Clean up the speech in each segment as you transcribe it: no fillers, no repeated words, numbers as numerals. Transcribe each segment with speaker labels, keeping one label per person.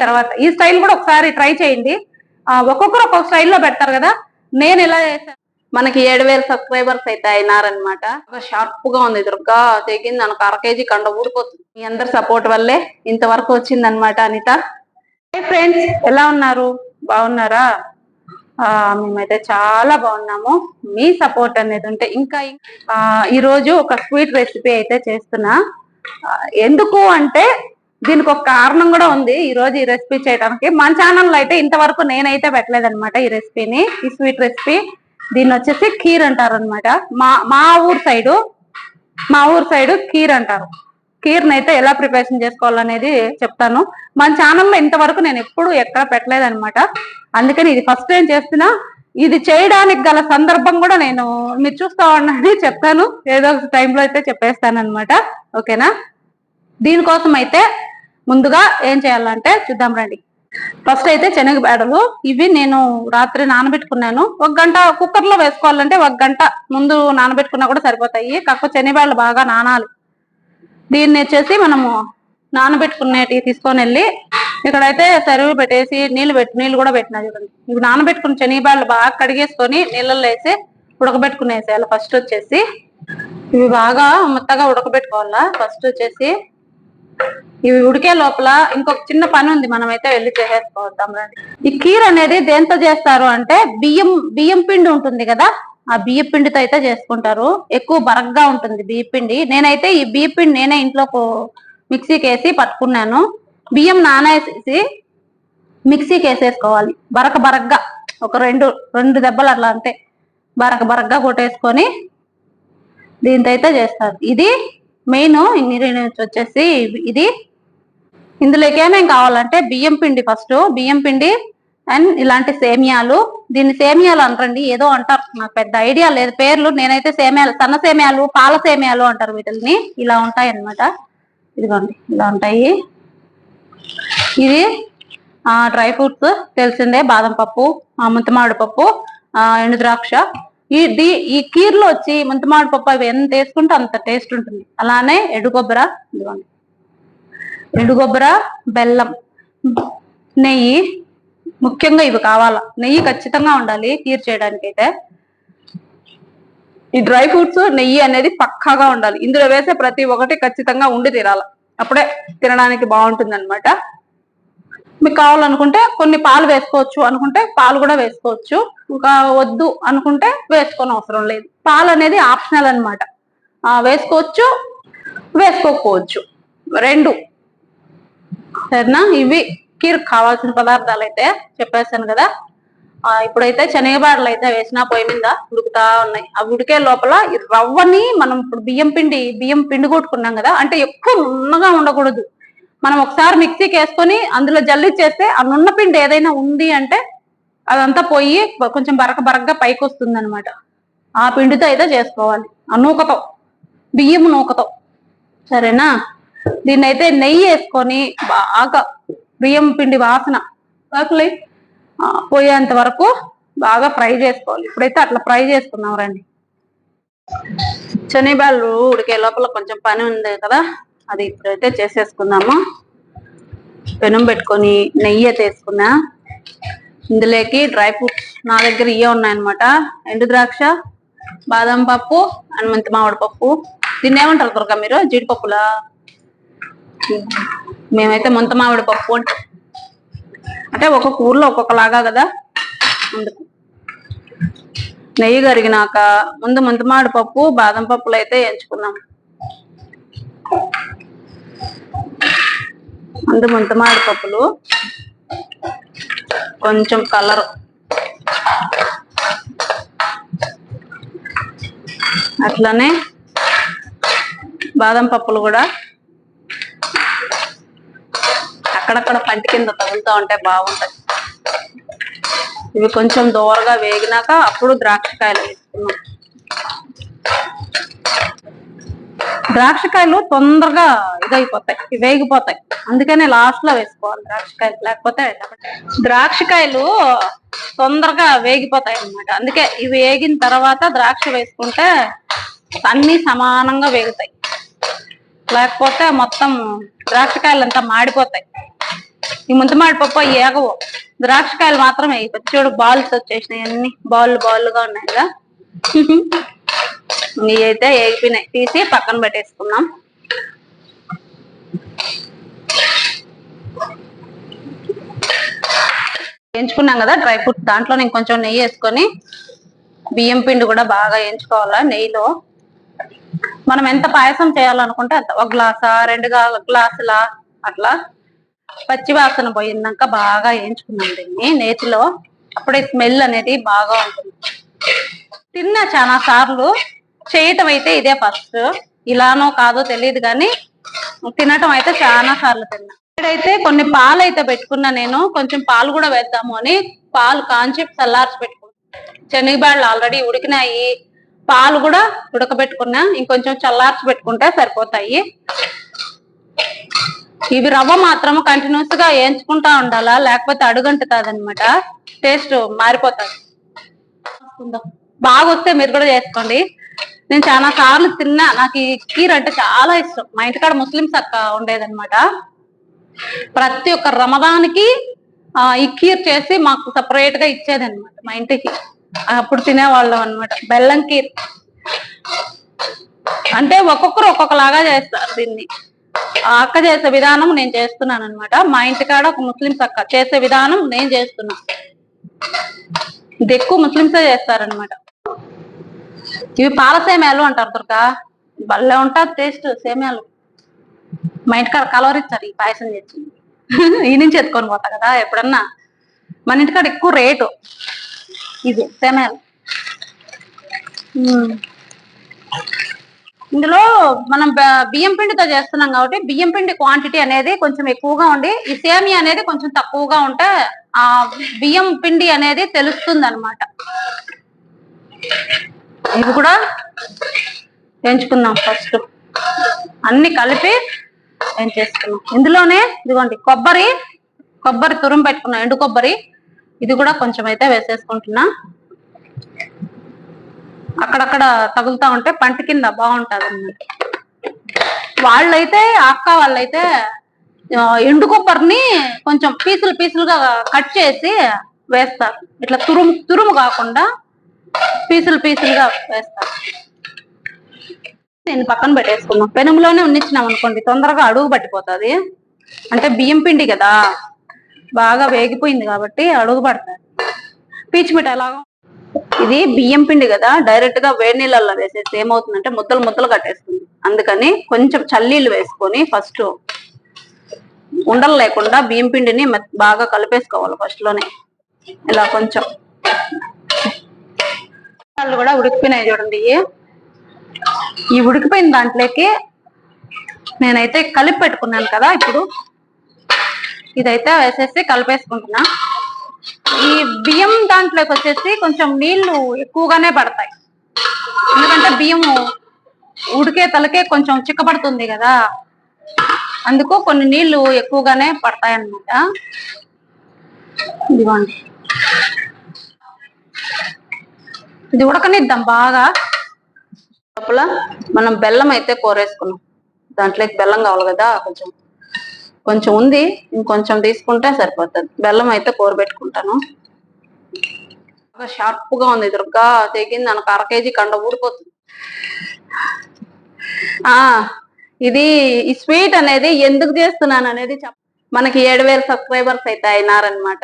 Speaker 1: తర్వాత ఈ స్టైల్ కూడా ఒకసారి ట్రై చేయండి. ఒక్కొక్కరు ఒక్కొక్క స్టైల్లో పెడతారు కదా, నేను ఇలా చేశాను. మనకి 7,000 సబ్స్క్రైబర్స్ అయితే అయినారనమాట. షార్ప్ గా ఉంది, దుర్గా తెగింది మనకు 1/2 kg కండ ఊడిపోతుంది. మీ అందరి సపోర్ట్ వల్లే ఇంతవరకు వచ్చిందనమాట. అనిత, హై ఫ్రెండ్స్, ఎలా ఉన్నారు? బాగున్నారా? మేమైతే చాలా బాగున్నాము. మీ సపోర్ట్ అనేది ఉంటే ఇంకా ఈ రోజు ఒక స్వీట్ రెసిపీ అయితే చేస్తున్నా. ఎందుకు అంటే దీనికి ఒక కారణం కూడా ఉంది. ఈ రోజు ఈ రెసిపీ చేయడానికి మన ఛానల్లో అయితే ఇంతవరకు నేనైతే పెట్టలేదన్నమాట ఈ రెసిపీని, ఈ స్వీట్ రెసిపీ. దీన్ని వచ్చేసి ఖీర్ అంటారు అనమాట. మా ఊరు సైడ్ ఖీర్ అంటారు. ఖీర్ని అయితే ఎలా ప్రిపరేషన్ చేసుకోవాలనేది చెప్తాను. మన ఛానల్లో ఇంతవరకు నేను ఎప్పుడు ఎక్కడ పెట్టలేదన్నమాట. అందుకని ఇది ఫస్ట్ టైం చేస్తున్నా. ఇది చేయడానికి గల సందర్భం కూడా నేను మీరు చూస్తా ఉన్నది చెప్తాను, ఏదో ఒక టైంలో అయితే చెప్పేస్తాను అనమాట. ఓకేనా? దీనికోసం అయితే ముందుగా ఏం చేయాలంటే చూద్దాం రండి. ఫస్ట్ అయితే శనగ బేడలు, ఇవి నేను రాత్రి నానబెట్టుకున్నాను. 1 గంట కుక్కర్ లో వేసుకోవాలంటే 1 గంట ముందు నానబెట్టుకున్నా కూడా సరిపోతాయి. కాకపోతే శనగబేడలు బాగా నానాలి. దీన్ని వచ్చేసి మనము నానబెట్టుకునేటివి తీసుకొని వెళ్ళి ఇక్కడైతే సరువు పెట్టేసి నీళ్లు కూడా పెట్టినా చూడండి. ఇవి నానబెట్టుకున్న శనగబేడలు బాగా కడిగేసుకొని నీళ్ళల్లో వేసి ఉడకబెట్టుకునేసేయాలి. ఫస్ట్ వచ్చేసి ఇవి బాగా మెత్తగా ఉడకబెట్టుకోవాలా. ఫస్ట్ వచ్చేసి ఇవి ఉడికే లోపల ఇంకొక చిన్న పని ఉంది, మనమైతే వెళ్ళి చేసేసుకోవద్దాం రండి. ఈ ఖీర్ అనేది దేంతో చేస్తారు అంటే బియ్యం పిండి ఉంటుంది కదా, ఆ బియ్య పిండితో అయితే చేసుకుంటారు. ఎక్కువ బరగ్గా ఉంటుంది బియ్య పిండి. నేనైతే ఈ బియ్య పిండి నేనే ఇంట్లో మిక్సీకి వేసి పట్టుకున్నాను. బియ్యం నానేసి మిక్సీకి వేసేసుకోవాలి బరగ్గా, ఒక రెండు దెబ్బలు అట్లా అంతే బరగ్గా కొట్టేసుకొని దీంతో అయితే చేస్తారు. ఇది మెయిన్ ఇంగ్రీడియంట్స్ వచ్చేసి ఇది. ఇందులోకి ఏమేం కావాలంటే బియ్యం పిండి, ఫస్ట్ బియ్యం పిండి అండ్ ఇలాంటి సేమియాలు. దీన్ని సేమియాలు అంటారండి, ఏదో అంటారు, నాకు పెద్ద ఐడియా లేదు పేర్లు. నేనైతే సేమియాలు, సన్న సేమియాలు, పాల సేమియాలు అంటారు వీటిని. ఇలా ఉంటాయి అన్నమాట. ఇదిగోండి ఇలా ఉంటాయి. ఇది డ్రై ఫ్రూట్స్ తెలిసిందే, బాదం పప్పు, ముంతమామిడి పప్పు, ఎండు ద్రాక్ష. ఈ కీర్లో వచ్చి ముంతమామిడి పప్పు అవి ఎంత వేసుకుంటే అంత టేస్ట్ ఉంటుంది. అలానే ఎండు కొబ్బర, బెల్లం, నెయ్యి, ముఖ్యంగా ఇవి కావాలా. నెయ్యి ఖచ్చితంగా ఉండాలి కీర్ చేయడానికి అయితే. ఈ డ్రై ఫ్రూట్స్, నెయ్యి అనేది పక్కాగా ఉండాలి. ఇందులో వేసే ప్రతి ఒక్కటి ఖచ్చితంగా ఉండి తీరాల, అప్పుడే తినడానికి బాగుంటుంది అనమాట. మీకు కావాలనుకుంటే కొన్ని పాలు వేసుకోవచ్చు, అనుకుంటే పాలు కూడా వేసుకోవచ్చు. ఇంకా వద్దు అనుకుంటే వేసుకోని అవసరం లేదు. పాలు అనేది ఆప్షనల్ అనమాట. వేసుకోవచ్చు, వేసుకోకపోవచ్చు, రెండు. సరేనా? ఇవి కీర్ కావాల్సిన పదార్థాలు అయితే చెప్పేస్తాను కదా. ఇప్పుడైతే శనగబాడలు అయితే వేసినా పొయ్యి మీద ఉడుకుతా ఉన్నాయి. అవి ఉడికే లోపల ఈ రవ్వని మనం ఇప్పుడు బియ్యం పిండి కొట్టుకున్నాం కదా, అంటే ఎక్కువ నున్నగా ఉండకూడదు. మనం ఒకసారి మిక్సీకి వేసుకొని అందులో జల్లిచ్చేస్తే ఆ నున్న పిండి ఏదైనా ఉంది అంటే అదంతా పోయి కొంచెం బరకగా పైకి వస్తుంది అనమాట. ఆ పిండితో అయితే చేసుకోవాలి, ఆ నూకతో, బియ్యం నూకతో. సరేనా? దీన్ని అయితే నెయ్యి వేసుకొని బాగా బియ్యం పిండి వాసన పోయేంత వరకు బాగా ఫ్రై చేసుకోవాలి. ఇప్పుడైతే అట్లా ఫ్రై చేసుకున్నాం రండి. శనగబాళ్ళు ఉడికే లోపల కొంచెం పని ఉంది కదా, అది ఇప్పుడైతే చేసేసుకుందాము. పెనం పెట్టుకొని నెయ్యి అయితే వేసుకున్నా. ఇందులోకి డ్రై ఫ్రూట్స్ నా దగ్గర ఇవే ఉన్నాయన్నమాట. ఎండు ద్రాక్ష, బాదం పప్పు అండ్ ముంతమామిడి పప్పు. దీన్ని ఏమంటారు త్వరగా మీరు? జీడిపప్పులా? మేమైతే ముంతమామిడి పప్పు అంటే ఒక్కొక్క ఊర్లో ఒక్కొక్కలాగా కదా, అందుకు. నెయ్యి కరిగినాక ముందు ముంతమామిడి పప్పు, బాదం పప్పులు అయితే ఎంచుకున్నాం. ముందు ముంతమామిడి పప్పులు కొంచెం కలర్, అట్లనే బాదం పప్పులు కూడా అక్కడక్కడ పంటి కింద తగులుతూ ఉంటే బాగుంటాయి. ఇవి కొంచెం దోరగా వేగినాక అప్పుడు ద్రాక్షకాయలు వేసుకున్నాం. ద్రాక్షకాయలు తొందరగా ఇదైపోతాయి, వేగిపోతాయి. అందుకనే లాస్ట్ లో వేసుకోవాలి ద్రాక్షకాయలు, లేకపోతే ద్రాక్షకాయలు తొందరగా వేగిపోతాయి అన్నమాట. అందుకే ఇవి వేగిన తర్వాత ద్రాక్ష వేసుకుంటే అన్ని సమానంగా వేగుతాయి. లేకపోతే మొత్తం ద్రాక్షకాయలు అంతా మాడిపోతాయి. ఈ ముంతమాడి పప్పు ఏగవు, ద్రాక్షకాయలు మాత్రం వేయచ్చు. చూడు బాల్స్ వచ్చేసినాయి, అన్ని బాల్గా ఉన్నాయి కదా. ఇవి అయితే ఏగిపోయినాయి, తీసి పక్కన పెట్టేసుకున్నాం. వేయించుకున్నాం కదా డ్రై ఫ్రూట్స్, దాంట్లో నేను కొంచెం నెయ్యి వేసుకొని బియ్యం పిండి కూడా బాగా వేయించుకోవాలా నెయ్యిలో. మనం ఎంత పాయసం చేయాలనుకుంటే అంత, 1 గ్లాసా 2 గ్లాసులా అట్లా. పచ్చి వాసన పోయిందాక బాగా వేయించుకున్నాం దీన్ని నేతిలో, అప్పుడే స్మెల్ అనేది బాగా ఉంటుంది. తిన్నా చాలా సార్లు, చేయటం అయితే ఇదే ఫస్ట్. ఇలానో కాదో తెలియదు కానీ తినటం అయితే చాలా సార్లు తిన్నా. ఇక్కడైతే కొన్ని పాలు అయితే పెట్టుకున్నా నేను, కొంచెం పాలు కూడా వేద్దాము అని పాలు కాంచి చల్లార్చి పెట్టుకున్నా. శనగబాళ్ళు ఆల్రెడీ ఉడికినాయి, పాలు కూడా ఉడకబెట్టుకున్నా, ఇంకొంచెం చల్లార్చి పెట్టుకుంటే సరిపోతాయి. ఇవి రవ్వ మాత్రం కంటిన్యూస్ గా వేయించుకుంటా ఉండాలా, లేకపోతే అడుగంటుతుంది అనమాట, టేస్ట్ మారిపోతుంది. బాగా వస్తే మీరు కూడా చేసుకోండి. నేను చాలా సార్లు తిన్నా, నాకు ఈ కీర్ అంటే చాలా ఇష్టం. మా ఇంటికాడ ముస్లిమ్స్ అక్క ఉండేదన్నమాట, ప్రతి ఒక్క రమదానికి ఈ కీర్ చేసి మాకు సపరేట్ గా ఇచ్చేది అనమాట మా ఇంటికి. అప్పుడు తినేవాళ్ళం అనమాట. బెల్లం కీర్ అంటే ఒక్కొక్కరు ఒక్కొక్కలాగా చేస్తారు దీన్ని. ఆ అక్క చేసే విధానం నేను చేస్తున్నాను అనమాట. మా ఇంటికాడ ఒక ముస్లిమ్స్ అక్క చేసే విధానం నేను చేస్తున్నా. ఇది ఎక్కువ ముస్లిమ్సే చేస్తారనమాట. ఇవి పాల సేమ్యాలు అంటారు దుర్గా, భలే ఉంటుంది టేస్ట్ సేమ్యాలు. మా ఇంటికాడ కలవరిచ్చారు ఈ పాయసం తెచ్చి, ఈ నుంచి ఎత్తుకొని పోతా కదా ఎప్పుడన్నా. మన ఇంటికాడ ఎక్కువ రేటు ఇది సేమ్యాలు. ఇందులో మనం బియ్యం పిండితో చేస్తున్నాం కాబట్టి బియ్యం పిండి క్వాంటిటీ అనేది కొంచెం ఎక్కువగా ఉండి, ఈ సేమియా అనేది కొంచెం తక్కువగా ఉంటే ఆ బియ్యం పిండి అనేది తెలుస్తుంది అనమాట. ఇవి కూడా వేయించుకుందాం ఫస్ట్, అన్ని కలిపి వేయించేసుకున్నాం. ఇందులోనే ఇదిగోండి కొబ్బరి తురుము పెట్టుకున్నాం, ఎండు కొబ్బరి, ఇది కూడా కొంచెం అయితే వేసేసుకుంటున్నా. అక్కడక్కడ తగులుతా ఉంటే పంట కింద బాగుంటది అన్నమాట. వాళ్ళైతే అక్క వాళ్ళైతే ఎండు కొబ్బరిని కొంచెం పీసులుగా కట్ చేసి వేస్తారు, ఇట్లా తురుము కాకుండా పీసులుగా వేస్తారు. నేను పక్కన పెట్టేసుకున్నాం. పెనుములోనే ఉన్నిచ్చినాం అనుకోండి తొందరగా అడుగు పట్టిపోతుంది, అంటే బియ్యం పిండి కదా బాగా వేగిపోయింది కాబట్టి అడుగు పడుతుంది. పీచు మిఠాయి ఎలాగో, ఇది బియ్యం పిండి కదా, డైరెక్ట్ గా వేడి నీళ్ళల్లో వేసేసి ఏమవుతుందంటే ముద్దలు కట్టేస్తుంది. అందుకని కొంచెం చల్లీళ్ళు వేసుకొని ఫస్ట్ ఉండలు లేకుండా బియ్యం పిండిని బాగా కలిపేసుకోవాలి ఫస్ట్ లోనే. ఇలా కొంచెం కూడా ఉడికిపోయినాయి చూడండి. ఈ ఉడికిపోయిన దాంట్లోకి నేనైతే కలిపి పెట్టుకున్నాను కదా, ఇప్పుడు ఇదైతే వేసేసి కలిపేసుకుంటున్నా. ఈ బియ్యం దాంట్లోకి వచ్చేసి కొంచెం నీళ్లు ఎక్కువగానే పడతాయి, ఎందుకంటే బియ్యము ఉడికే తలకే కొంచెం చిక్కబడుతుంది కదా, అందుకు కొన్ని నీళ్లు ఎక్కువగానే పడతాయి అన్నమాట. ఇదిగోండి, ఇది ఉడకనిద్దాం బాగా. లోపల మనం బెల్లం అయితే కోరేసుకున్నాం, దాంట్లోకి బెల్లం కావాలి కదా, కొంచెం ఉంది, ఇంకొంచెం తీసుకుంటే సరిపోతుంది. బెల్లం అయితే కోరబెట్టుకుంటాను. బాగా షార్ప్ గా ఉంది దుర్గా, తెగింది నాకు 1/2 కేజీ కండ ఊడిపోతుంది. ఇది ఈ స్వీట్ అనేది ఎందుకు చేస్తున్నాను అనేది మనకి 7000 సబ్స్క్రైబర్స్ అయితే అయినారనమాట.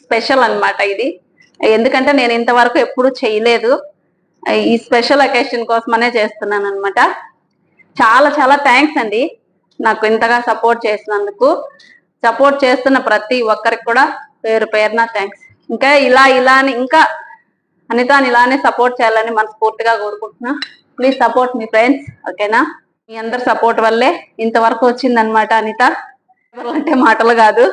Speaker 1: స్పెషల్ అనమాట ఇది, ఎందుకంటే నేను ఇంతవరకు ఎప్పుడు చేయలేదు. ఈ స్పెషల్ అకేషన్ కోసమనే చేస్తున్నాను అనమాట. చాలా చాలా థ్యాంక్స్ అండి నాకు ఇంతగా సపోర్ట్ చేసినందుకు. సపోర్ట్ చేస్తున్న ప్రతి ఒక్కరికి కూడా పేరున థ్యాంక్స్. ఇంకా ఇలానే ఇంకా అనితాని ఇలానే సపోర్ట్ చేయాలని మనస్ఫూర్తిగా కోరుకుంటున్నా. ప్లీజ్ సపోర్ట్ మీ ఫ్రెండ్స్, ఓకేనా? మీ అందరి సపోర్ట్ వల్లే ఇంతవరకు వచ్చిందనమాట అనిత. అంటే మాటలు కాదు,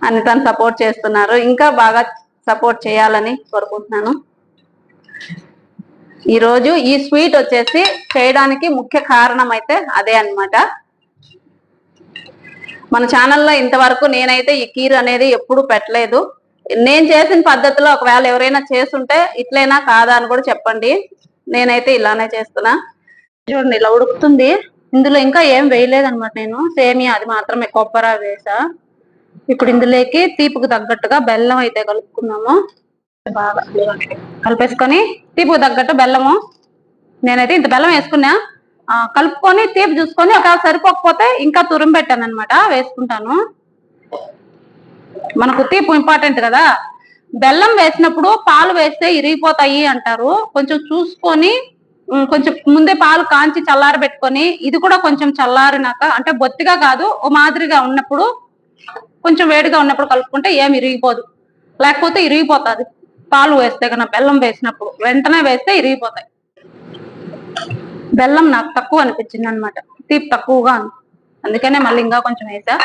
Speaker 1: అనితని సపోర్ట్ చేస్తున్నారు, ఇంకా బాగా సపోర్ట్ చేయాలని కోరుకుంటున్నాను. ఈరోజు ఈ స్వీట్ వచ్చేసి చేయడానికి ముఖ్య కారణం అయితే అదే అన్నమాట. మన ఛానల్లో ఇంతవరకు నేనైతే ఈ కీర్ అనేది ఎప్పుడు పెట్టలేదు. నేను చేసిన పద్ధతిలో ఒకవేళ ఎవరైనా చేస్తుంటే ఇట్లైనా కాదా అని కూడా చెప్పండి. నేనైతే ఇలానే చేస్తున్నా. చూడండి ఇలా ఉడుకుతుంది, ఇందులో ఇంకా ఏం వేయలేదన్నమాట, నేను సేమియా అది మాత్రమే కొబ్బరి వేసా. ఇప్పుడు ఇందులోకి తీపుకు తగ్గట్టుగా బెల్లం అయితే కలుపుకున్నాము. బాగా కలిపేసుకొని తీపుకు తగ్గట్టు బెల్లము, నేనైతే ఇంత బెల్లం వేసుకున్నా. కలుపుకొని తీపి చూసుకొని ఒకవేళ సరిపోకపోతే ఇంకా తురుము పెట్టాను అనమాట, వేసుకుంటాను. మనకు తీపు ఇంపార్టెంట్ కదా. బెల్లం వేసినప్పుడు పాలు వేస్తే ఇరిగిపోతాయి అంటారు. కొంచెం చూసుకొని కొంచెం ముందే పాలు కాంచి చల్లారి పెట్టుకొని, ఇది కూడా కొంచెం చల్లారినాక అంటే బొత్తిగా కాదు ఓ మాదిరిగా ఉన్నప్పుడు, కొంచెం వేడిగా ఉన్నప్పుడు కలుపుకుంటే ఏమి ఇరిగిపోదు. లేకపోతే ఇరిగిపోతుంది పాలు వేస్తే కన్నా. బెల్లం వేసినప్పుడు వెంటనే వేస్తే ఇరిగిపోతాయి. బెల్లం నాకు తక్కువ అనిపించింది అనమాట, తీపి తక్కువగా అందుకనే మళ్ళీ ఇంకా కొంచెం వేసా.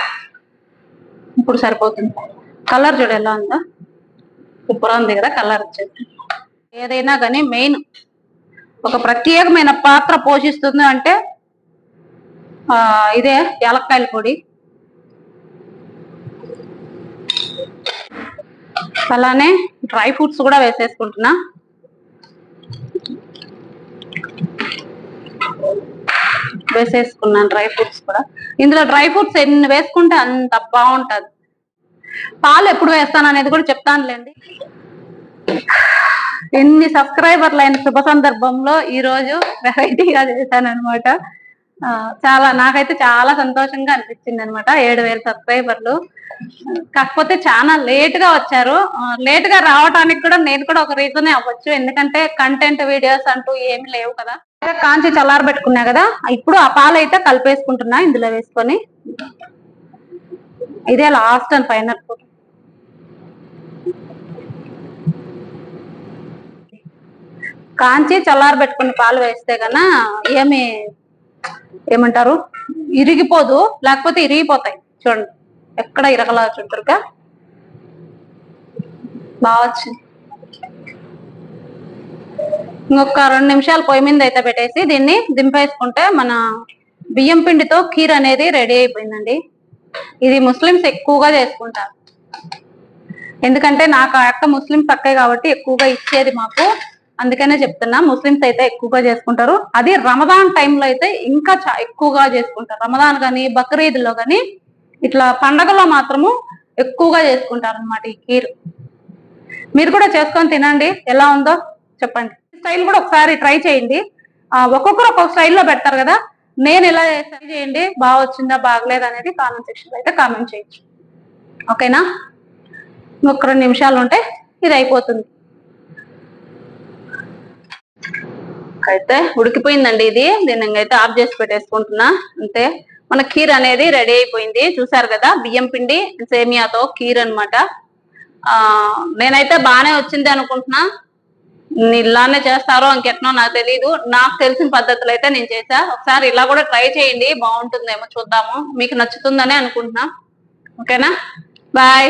Speaker 1: ఇప్పుడు సరిపోతుంది. కలర్ చూడు ఎలా ఉందో, సూపర్ ఉంది కదా కలర్ వచ్చేసి. ఏదైనా కానీ మెయిన్ ఒక ప్రత్యేకమైన పాత్ర పోషిస్తుంది అంటే ఇదే యాలక్కాయల పొడి. అలానే డ్రై ఫ్రూట్స్ కూడా వేసేసుకుంటున్నా. వేసేసుకున్నాను డ్రై ఫ్రూట్స్ కూడా. ఇందులో డ్రై ఫ్రూట్స్ ఎన్ని వేసుకుంటే అంత బాగుంటది. పాలు ఎప్పుడు వేస్తాను అనేది కూడా చెప్తానులేండి. ఎన్ని సబ్స్క్రైబర్లు అయిన శుభ సందర్భంలో ఈ రోజు వెరైటీగా చేశాను అనమాట. నాకైతే చాలా సంతోషంగా అనిపించింది అనమాట. 7,000 సబ్స్క్రైబర్లు. కాకపోతే చాలా లేట్ గా వచ్చారు. లేట్ గా రావడానికి కూడా నేను కూడా ఒక రీజనే అవ్వచ్చు, ఎందుకంటే కంటెంట్ వీడియోస్ అంటూ ఏమి లేవు కదా. కాంచి చల్లార పెట్టుకున్నా కదా, ఇప్పుడు ఆ పాలు అయితే కలిపేసుకుంటున్నా ఇందులో వేసుకొని. ఇదే లాస్ట్ అండ్ ఫైనల్. కాంచి చల్లార పెట్టుకుని పాలు వేస్తే కన్నా ఏమంటారు ఇరిగిపోదు, లేకపోతే ఇరిగిపోతాయి. చూడండి ఎక్కడ ఇరగలా చుట్టూరుగా బాగా వచ్చింది. ఇంకొక 2 నిమిషాలు పొయ్యి మీద అయితే పెట్టేసి దీన్ని దింపేసుకుంటే మన బియ్యం పిండితో ఖీర్ అనేది రెడీ అయిపోయిందండి. ఇది ముస్లిమ్స్ ఎక్కువగా చేసుకుంటారు, ఎందుకంటే నాకు ఆ యొక్క ముస్లిమ్స్ అక్కే కాబట్టి ఎక్కువగా ఇచ్చేది మాకు, అందుకనే చెప్తున్నా. ముస్లిమ్స్ అయితే ఎక్కువగా చేసుకుంటారు. అది రమదాన్ టైంలో అయితే ఇంకా ఎక్కువగా చేసుకుంటారు. రమదాన్ కానీ బక్రీద్లో కానీ ఇట్లా పండగలో మాత్రము ఎక్కువగా చేసుకుంటారు అనమాట ఈ ఖీర్. మీరు కూడా చేసుకొని తినండి, ఎలా ఉందో చెప్పండి. స్టైల్ కూడా ఒకసారి ట్రై చేయండి. ఒక్కొక్కరు ఒక్కొక్క స్టైల్లో పెడతారు కదా, నేను ఎలా చేయండి, బాగా వచ్చిందా బాగలేదు అనేది కామెంట్ సెక్షన్ లో అయితే కామెంట్ చేయొచ్చు. ఓకేనా? ఇంకొక 2 నిమిషాలు ఉంటే ఇది అయిపోతుంది. అయితే ఉడికిపోయిందండి ఇది. దీన్ని అయితే ఆఫ్ చేసి పెట్టేసుకుంటున్నా. అంతే, మన ఖీర్ అనేది రెడీ అయిపోయింది. చూసారు కదా, బియ్యం పిండి సేమియాతో ఖీర్ అనమాట. నేనైతే బాగానే వచ్చింది అనుకుంటున్నా. ఇలానే చేస్తారో ఇంకెట్నో నాకు తెలీదు. నాకు తెలిసిన పద్ధతులు అయితే నేను చేసా. ఒకసారి ఇలా కూడా ట్రై చేయండి, బాగుంటుందేమో, చూద్దాము. మీకు నచ్చుతుందనే అనుకుంటున్నా. ఓకేనా? బాయ్.